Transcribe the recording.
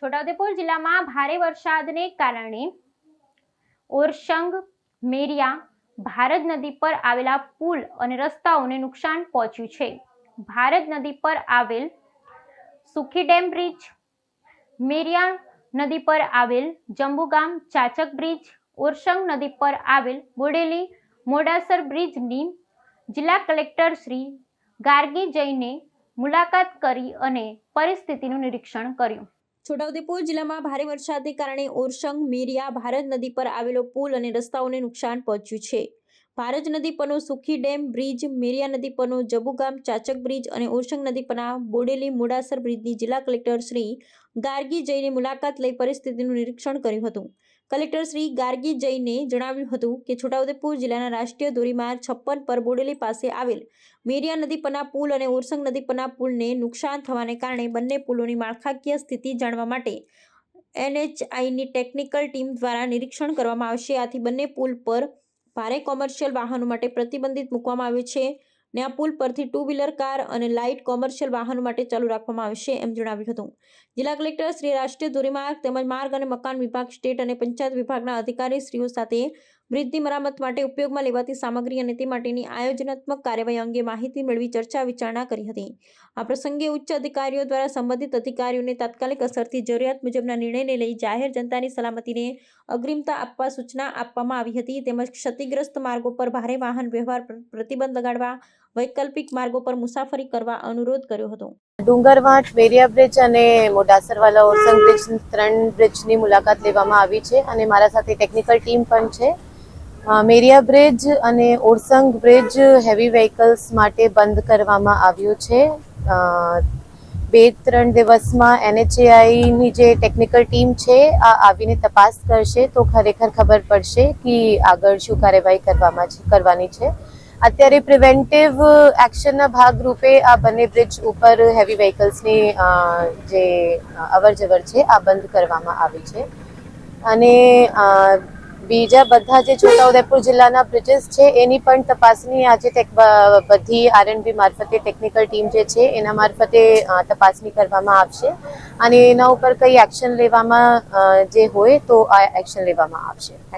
છોટાઉદેપુર જિલ્લામાં ભારે વરસાદને કારણે ઓરસંગ મેરિયા ભારત નદી પર આવેલા પુલ અને રસ્તાઓને નુકસાન પહોંચ્યું છે। ભારત નદી પર આવેલ સુખી ડેમ બ્રિજ, મેરિયા નદી પર આવેલ જંબુગામ ચાચક બ્રિજ, ઓરસંગ નદી પર આવેલ બોડેલી મોડાસર બ્રિજની જિલ્લા કલેક્ટર શ્રી ગાર્ગી જઈને મુલાકાત કરી અને પરિસ્થિતિનું નિરીક્ષણ કર્યું। છોટાઉદેપુર જિલ્લામાં ભારે વરસાદને કારણે ઓરસંગ મેરિયા ભારત નદી પર આવેલો પુલ અને રસ્તાઓને નુકસાન પહોંચ્યું છે। ભારત નદી પરનો સુખી ડેમ બ્રિજ, મેરિયા નદી પરનો જંબુગામ ચાચક બ્રિજ અને ઓરસંગ નદી પરના બોડેલી મોડાસર બ્રિજની જિલ્લા કલેક્ટર શ્રી ગાર્ગી જઈને મુલાકાત લઈ પરિસ્થિતિનું નિરીક્ષણ કર્યું હતું। કલેક્ટર શ્રી ગાર્ગી જઈને જણાવ્યું હતું કે છોટાઉદેપુર જિલ્લાના રાષ્ટ્રીય ધોરીમાર્ગ 56 પર બોડેલી પાસે આવેલ મેરિયા નદી પરના પુલ અને ઓરસંગ નદી પરના પુલને નુકસાન થવાને કારણે બંને પુલોની માળખાકીય સ્થિતિ જાણવા માટે NHIની ટેકનિકલ ટીમ દ્વારા નિરીક્ષણ કરવામાં આવશે। આથી બંને પુલ પર ભારે કોમર્શિયલ વાહનો માટે પ્રતિબંધિત મૂકવામાં આવ્યો છે ને આ પુલ પરથી 2 વ્હીલર કાર અને લાઇટ કોમર્શિયલ વાહનો માટે ચાલુ રાખવામાં આવશે એમ જણાવ્યું હતું। જિલ્લા કલેક્ટર શ્રી રાષ્ટ્રીય ધોરીમાર્ગ તેમજ માર્ગ અને મકાન વિભાગ, સ્ટેટ અને પંચાયત વિભાગના અધિકારીશ્રીઓ સાથે બ્રિજની મરામત માટે ઉપયોગમાં લેવાતી સામગ્રી અને તે માટેની આયોજનાત્મક કાર્યવાહી અંગે માહિતી મેળવી ચર્ચા વિચારણા કરી હતી। આ પ્રસંગે ઉચ્ચ અધિકારીઓ દ્વારા સંબંધિત અધિકારીઓને તાત્કાલિક અસરથી જરૂરિયાત મુજબના નિર્ણયને લઈ જાહેર જનતાની સલામતીને અગ્રિમતા આપવા સૂચના આપવામાં આવી હતી તેમજ ક્ષતિગ્રસ્ત માર્ગો પર ભારે વાહન વ્યવહાર પર પ્રતિબંધ લગાડવા, વૈકલ્પિક માર્ગો પર મુસાફરી કરવા અનુરોધ કર્યો હતો। ડુંગરવાટ, મેરિયા બ્રિજ અને મોડાસરવાલા ઓરસંગ બ્રિજ, 3 બ્રિજની મુલાકાત લેવામાં આવી છે અને મારા સાથે ટેકનિકલ ટીમ પણ છે। મેરિયા બ્રિજ અને ઓરસંગ બ્રિજ હેવી વ્હીકલ્સ માટે બંધ કરવામાં આવ્યું છે। 2-3 દિવસમાં NHAIની જે ટેકનિકલ ટીમ છે આ આવીને તપાસ કરશે તો ખરેખર ખબર પડશે કે આગળ શું કાર્યવાહી કરવાની છે। અત્યારે પ્રિવેન્ટિવ એક્શનના ભાગરૂપે આ બંને બ્રિજ ઉપર હેવી વ્હીકલ્સની જે અવરજવર છે આ બંધ કરવામાં આવી છે અને બીજા બધા જે છોટાઉદેપુર જિલ્લાના બ્રિજીસ છે એની પણ તપાસની આજે બધી RNB મારફતે ટેકનિકલ ટીમ જે છે એના મારફતે તપાસણી કરવામાં આવશે અને એના ઉપર કઈ એક્શન લેવામાં જે હોય તો આ એક્શન લેવામાં આવશે। Thank you.